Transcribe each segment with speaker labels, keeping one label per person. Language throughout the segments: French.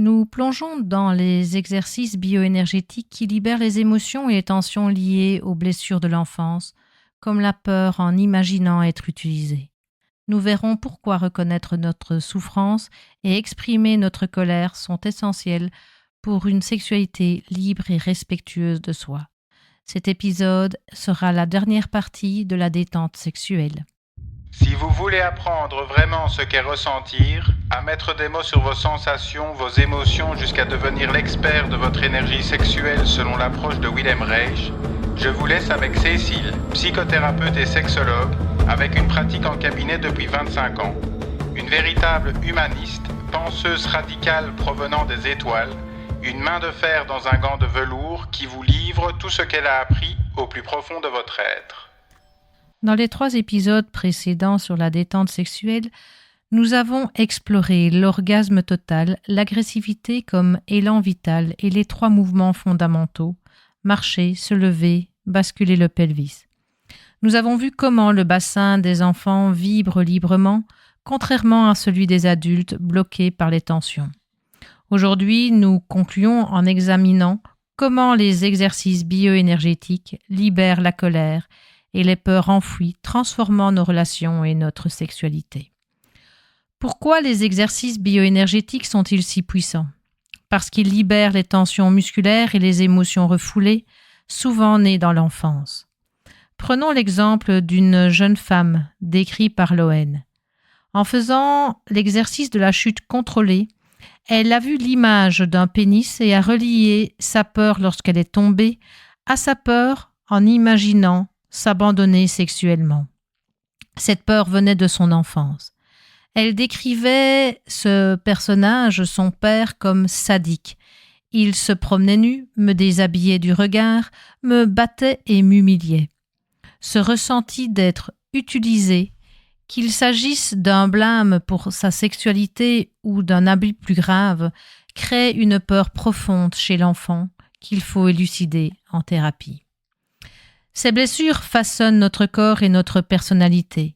Speaker 1: Nous plongeons dans les exercices bioénergétiques qui libèrent les émotions et les tensions liées aux blessures de l'enfance, comme la peur en imaginant être utilisée. Nous verrons pourquoi reconnaître notre souffrance et exprimer notre colère sont essentiels pour une sexualité libre et respectueuse de soi. Cet épisode sera la dernière partie de la détente sexuelle.
Speaker 2: Si vous voulez apprendre vraiment ce qu'est ressentir, à mettre des mots sur vos sensations, vos émotions jusqu'à devenir l'expert de votre énergie sexuelle selon l'approche de Willem Reich, je vous laisse avec Cécile, psychothérapeute et sexologue, avec une pratique en cabinet depuis 25 ans. Une véritable humaniste, penseuse radicale provenant des étoiles, une main de fer dans un gant de velours qui vous livre tout ce qu'elle a appris au plus profond de votre être.
Speaker 1: Dans les 3 épisodes précédents sur la détente sexuelle, nous avons exploré l'orgasme total, l'agressivité comme élan vital et les 3 mouvements fondamentaux, marcher, se lever, basculer le pelvis. Nous avons vu comment le bassin des enfants vibre librement, contrairement à celui des adultes bloqués par les tensions. Aujourd'hui, nous concluons en examinant comment les exercices bioénergétiques libèrent la colère et les peurs enfouies, transformant nos relations et notre sexualité. Pourquoi les exercices bioénergétiques sont-ils si puissants ? Parce qu'ils libèrent les tensions musculaires et les émotions refoulées, souvent nées dans l'enfance. Prenons l'exemple d'une jeune femme, décrit par Loen. En faisant l'exercice de la chute contrôlée, elle a vu l'image d'un pénis et a relié sa peur lorsqu'elle est tombée à sa peur en imaginant s'abandonner sexuellement. Cette peur venait de son enfance. Elle décrivait ce personnage, son père, comme sadique. Il se promenait nu, me déshabillait du regard, me battait et m'humiliait. Ce ressenti d'être utilisé, qu'il s'agisse d'un blâme pour sa sexualité ou d'un abus plus grave, crée une peur profonde chez l'enfant qu'il faut élucider en thérapie. Ces blessures façonnent notre corps et notre personnalité.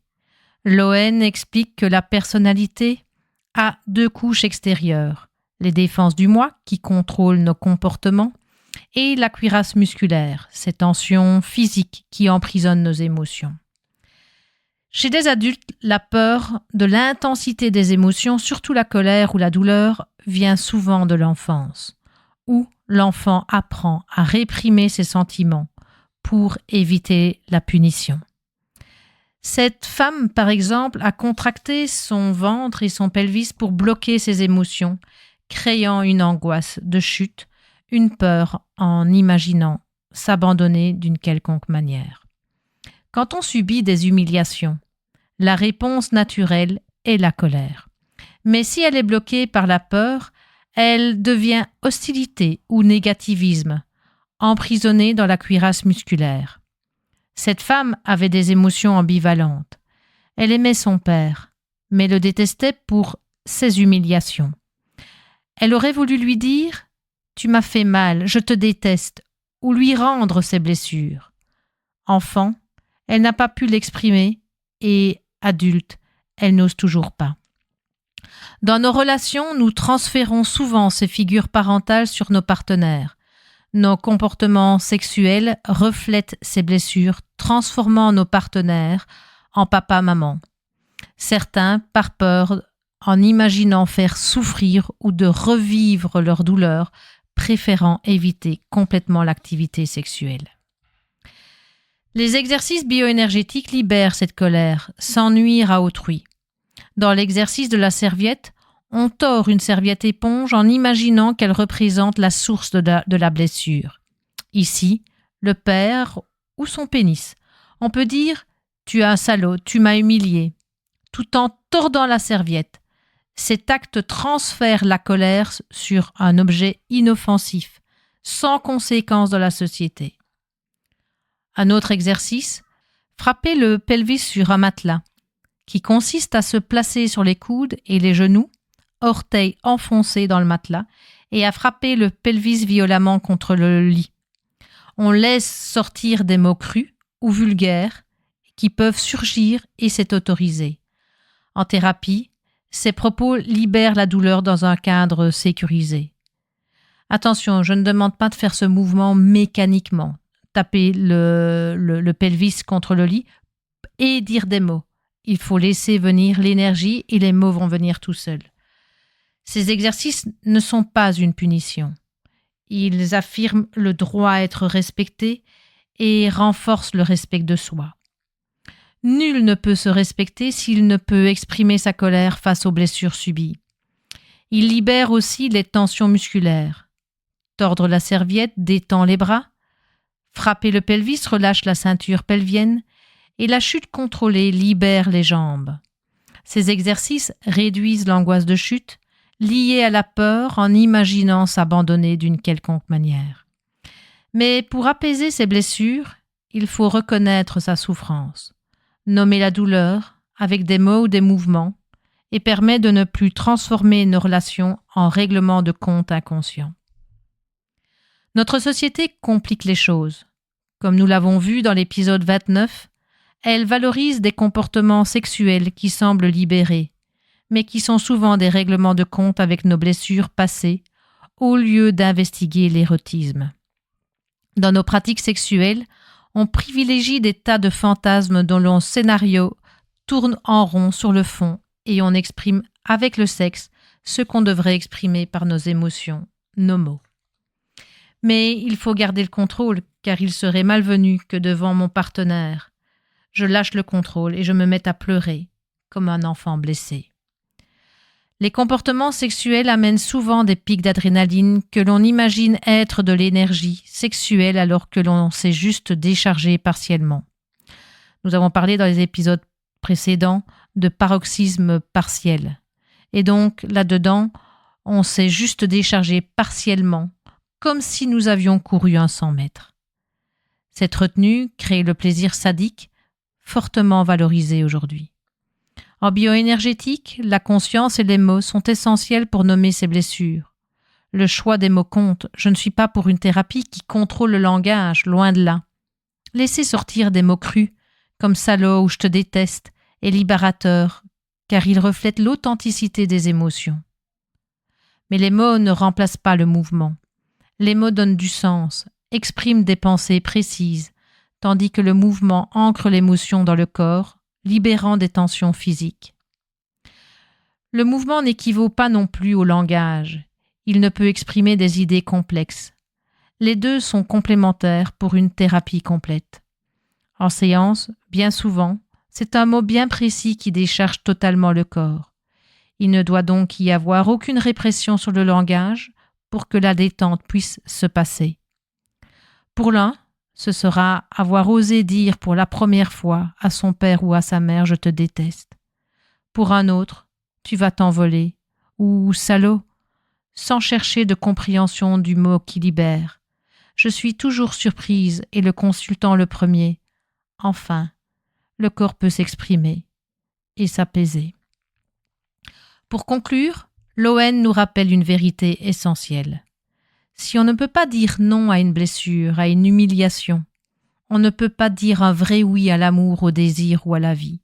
Speaker 1: Loen explique que la personnalité a 2 couches extérieures, les défenses du moi qui contrôlent nos comportements et la cuirasse musculaire, ces tensions physiques qui emprisonnent nos émotions. Chez des adultes, la peur de l'intensité des émotions, surtout la colère ou la douleur, vient souvent de l'enfance, où l'enfant apprend à réprimer ses sentiments pour éviter la punition. Cette femme, par exemple, a contracté son ventre et son pelvis pour bloquer ses émotions, créant une angoisse de chute, une peur en imaginant s'abandonner d'une quelconque manière. Quand on subit des humiliations, la réponse naturelle est la colère. Mais si elle est bloquée par la peur, elle devient hostilité ou négativisme, emprisonnée dans la cuirasse musculaire. Cette femme avait des émotions ambivalentes. Elle aimait son père, mais le détestait pour ses humiliations. Elle aurait voulu lui dire « Tu m'as fait mal, je te déteste » ou lui rendre ses blessures. Enfant, elle n'a pas pu l'exprimer et, adulte, elle n'ose toujours pas. Dans nos relations, nous transférons souvent ces figures parentales sur nos partenaires. Nos comportements sexuels reflètent ces blessures, transformant nos partenaires en papa-maman. Certains, par peur, en imaginant faire souffrir ou de revivre leur douleur, préférant éviter complètement l'activité sexuelle. Les exercices bioénergétiques libèrent cette colère, sans nuire à autrui. Dans l'exercice de la serviette, on tord une serviette éponge en imaginant qu'elle représente la source de la blessure. Ici, le père ou son pénis. On peut dire « Tu es un salaud, tu m'as humilié », tout en tordant la serviette. Cet acte transfère la colère sur un objet inoffensif, sans conséquence dans la société. Un autre exercice, frapper le pelvis sur un matelas, qui consiste à se placer sur les coudes et les genoux, orteils enfoncés dans le matelas, et à frapper le pelvis violemment contre le lit. On laisse sortir des mots crus ou vulgaires qui peuvent surgir et c'est autorisé. En thérapie, Ces propos libèrent la douleur dans un cadre sécurisé. Attention, je ne demande pas de faire ce mouvement mécaniquement. Taper le pelvis contre le lit et dire des mots. Il faut laisser venir l'énergie et les mots vont venir tout seuls. Ces exercices ne sont pas une punition. Ils affirment le droit à être respecté et renforcent le respect de soi. Nul ne peut se respecter s'il ne peut exprimer sa colère face aux blessures subies. Il libère aussi les tensions musculaires. Tordre la serviette détend les bras. Frapper le pelvis relâche la ceinture pelvienne et la chute contrôlée libère les jambes. Ces exercices réduisent l'angoisse de chute liée à la peur en imaginant s'abandonner d'une quelconque manière. Mais pour apaiser ces blessures, il faut reconnaître sa souffrance, nommer la douleur avec des mots ou des mouvements et permet de ne plus transformer nos relations en règlement de compte inconscient. Notre société complique les choses. Comme nous l'avons vu dans l'épisode 29, elle valorise des comportements sexuels qui semblent libérés, mais qui sont souvent des règlements de compte avec nos blessures passées, au lieu d'investiguer l'érotisme. Dans nos pratiques sexuelles, on privilégie des tas de fantasmes dont le scénario tourne en rond sur le fond et on exprime avec le sexe ce qu'on devrait exprimer par nos émotions, nos mots. Mais il faut garder le contrôle, car il serait malvenu que devant mon partenaire, je lâche le contrôle et je me mette à pleurer, comme un enfant blessé. Les comportements sexuels amènent souvent des pics d'adrénaline que l'on imagine être de l'énergie sexuelle alors que l'on s'est juste déchargé partiellement. Nous avons parlé dans les épisodes précédents de paroxysme partiel. Et donc, là-dedans, on s'est juste déchargé partiellement, comme si nous avions couru un 100 mètres. Cette retenue crée le plaisir sadique, fortement valorisé aujourd'hui. En bioénergétique, la conscience et les mots sont essentiels pour nommer ces blessures. Le choix des mots compte. Je ne suis pas pour une thérapie qui contrôle le langage, loin de là. Laissez sortir des mots crus, comme salaud ou je te déteste, est libérateur, car ils reflètent l'authenticité des émotions. Mais les mots ne remplacent pas le mouvement. Les mots donnent du sens, expriment des pensées précises, tandis que le mouvement ancre l'émotion dans le corps, libérant des tensions physiques. Le mouvement n'équivaut pas non plus au langage. Il ne peut exprimer des idées complexes. Les deux sont complémentaires pour une thérapie complète. En séance, bien souvent, c'est un mot bien précis qui décharge totalement le corps. Il ne doit donc y avoir aucune répression sur le langage pour que la détente puisse se passer. Pour l'un, ce sera avoir osé dire pour la première fois à son père ou à sa mère « je te déteste ». Pour un autre, tu vas t'envoler ou « salaud », sans chercher de compréhension du mot qui libère. Je suis toujours surprise et le consultant le premier. Enfin, le corps peut s'exprimer et s'apaiser. Pour conclure, l'ON nous rappelle une vérité essentielle. Si on ne peut pas dire non à une blessure, à une humiliation, on ne peut pas dire un vrai oui à l'amour, au désir ou à la vie.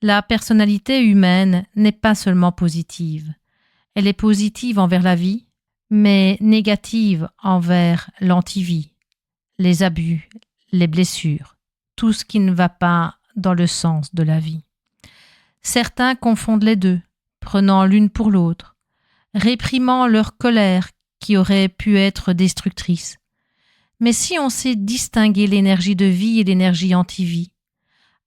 Speaker 1: La personnalité humaine n'est pas seulement positive. Elle est positive envers la vie, mais négative envers l'antivie, les abus, les blessures, tout ce qui ne va pas dans le sens de la vie. Certains confondent les deux, prenant l'une pour l'autre, réprimant leur colère qui aurait pu être destructrice. Mais si on sait distinguer l'énergie de vie et l'énergie anti-vie,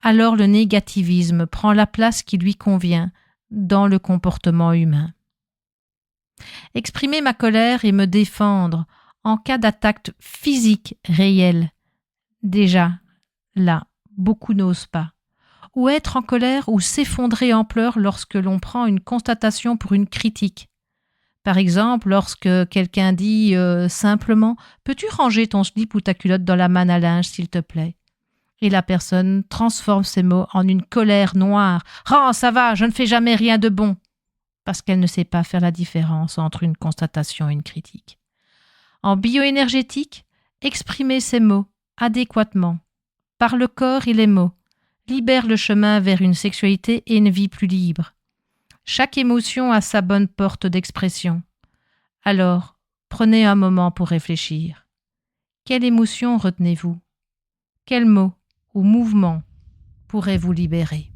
Speaker 1: alors le négativisme prend la place qui lui convient dans le comportement humain. Exprimer ma colère et me défendre en cas d'attaque physique réelle, déjà, là, beaucoup n'osent pas. Ou être en colère ou s'effondrer en pleurs lorsque l'on prend une constatation pour une critique. Par exemple, lorsque quelqu'un dit simplement « Peux-tu ranger ton slip ou ta culotte dans la manne à linge, s'il te plaît ?» Et la personne transforme ces mots en une colère noire. « Oh, ça va, je ne fais jamais rien de bon !» Parce qu'elle ne sait pas faire la différence entre une constatation et une critique. En bioénergétique, exprimer ces mots adéquatement, par le corps et les mots, libère le chemin vers une sexualité et une vie plus libre. Chaque émotion a sa bonne porte d'expression. Alors, prenez un moment pour réfléchir. Quelle émotion retenez-vous ? Quel mot ou mouvement pourrait vous libérer ?